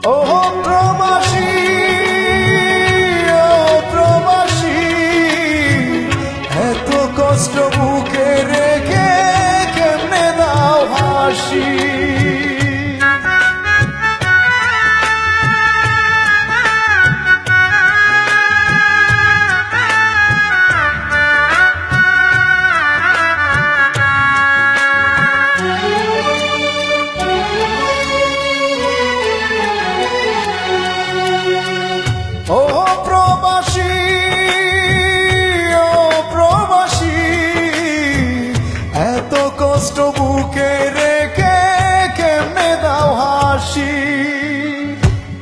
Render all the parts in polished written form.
ও প্রবাসী, ও প্রবাসী, এত কষ্ট বুকে রেখে কেমনে দাও হাসি। ও প্রবাসী, ও প্রবাসী, এত কষ্ট বুকে রেখে কেমনে দাও হাসি।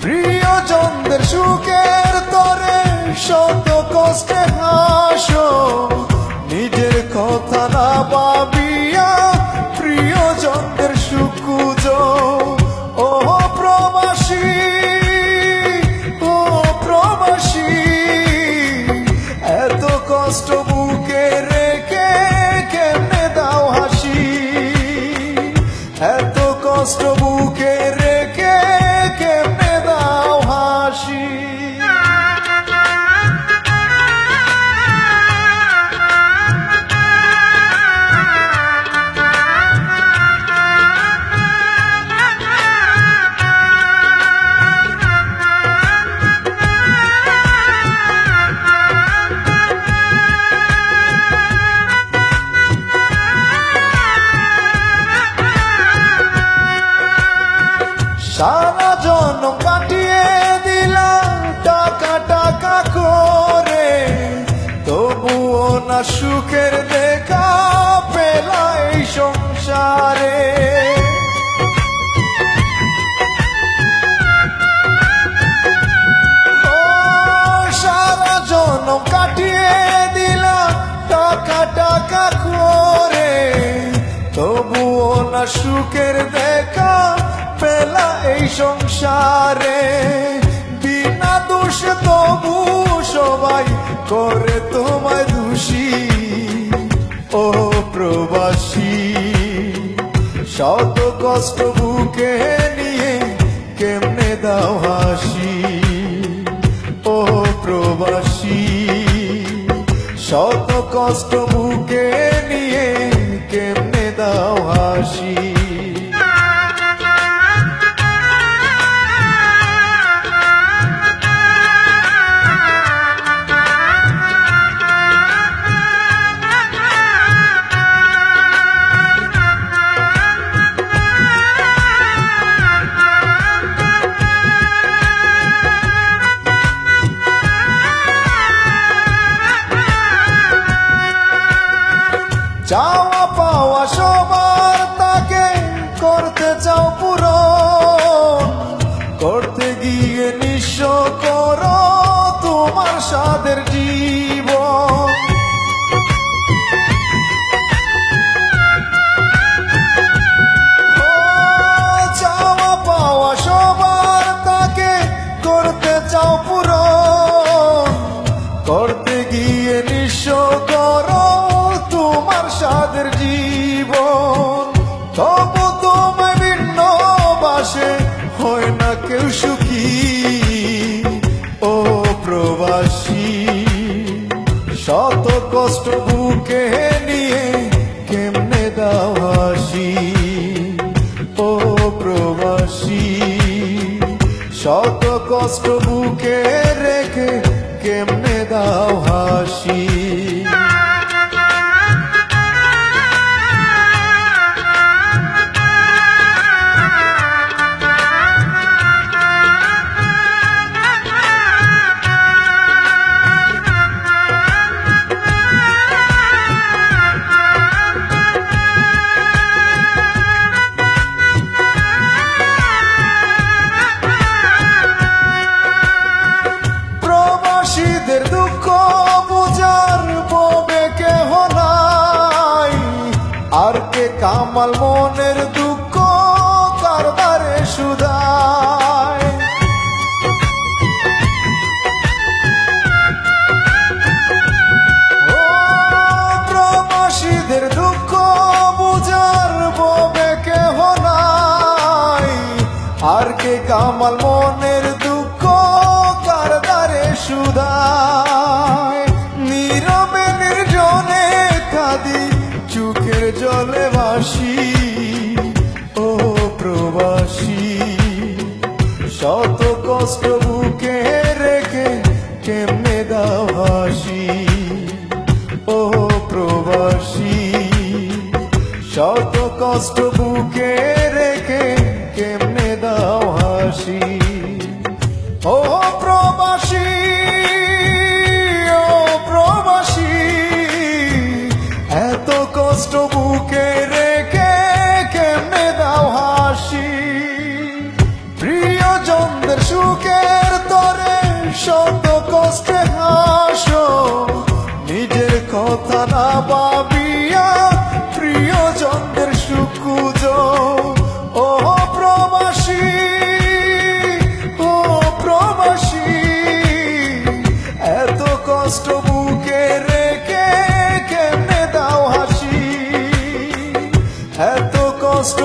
প্রিয়জনদের সুখের তরে শত কষ্টে হাসো, নিজের কথা না ভাবিয়া প্রিয়জনদের সুখ খুঁজো। ও প্রবাসী, এত কষ্ট বুকে রেখে কেমনে দাও হাসি। এত কষ্ট বুকে রেখে কেমনে দাও হাসি। সারা জন্ম কাটিয়ে দিলাম টাকা টাকা করে, তবুও না সুখের দেখা পেলা এই সংসারে। ও সারা জন্ম কাটিয়ে দিলাম টাকা টাকা করে, তবুও না সুখের দেখা পেলা এই সংসারে। বিনা দোষে তবু সবাই করে তোমায় দোষী। ও প্রবাসী, শত কষ্ট বুকে নিয়ে কেমনে দাও হাসি। ও প্রবাসী, শত কষ্ট বুকে নিয়ে কেমনে দাও হাসি। চাওয়া পাওয়া সবার তাকে করতে চাও পূরণ, করতে গিয়ে নিঃস্ব করো তোমার সাধের জীবন। চাওয়া পাওয়া সবার তাকে করতে চাও পূরণ, করতে গিয়ে নিঃস্ব করো তোমার সাধের জীবন। তবু তোমায় ভিন্ন বাসে হয় না কেউ সুখী। ও প্রবাসী, শত কষ্ট বুকে নিয়ে কেমনে দাও হাসি। ও প্রবাসী, শত কষ্ট বুকে রেখে কেমনে দাও হাসি। প্রবাসীদের দুঃখ বুঝার ববে কেহ নাই, আর কে কামাল মনের দুঃখ কারবারে সুধায়। ও প্রবাসীদের দুঃখ বুঝার ববে কেহ নাই, আর কে কামাল মনের দুঃখ কারদারে সুধায় নীরবে নির্জনে কাঁদি চোখের জলে ভাসি ও প্রবাসী শত কষ্ট বুকে রেখে কেমনে দাও হাসি ও প্রবাসী শত কষ্ট বুকে রেখে কেমনে দাও হাসি ও প্রবাসী ও প্রবাসী এত কষ্ট বুকে রেখে কেমনে দাও হাসি প্রিয়জনদের সুখের তরে শত কষ্টে হাসো নিজের কথা না ভাবিয়া প্রিয়জনদের সুখ খুঁজো ও প্রবাসী ও প্রবাসী এত কষ্ট বুকে রেখে কেমনে দাও হাসি এত কষ্ট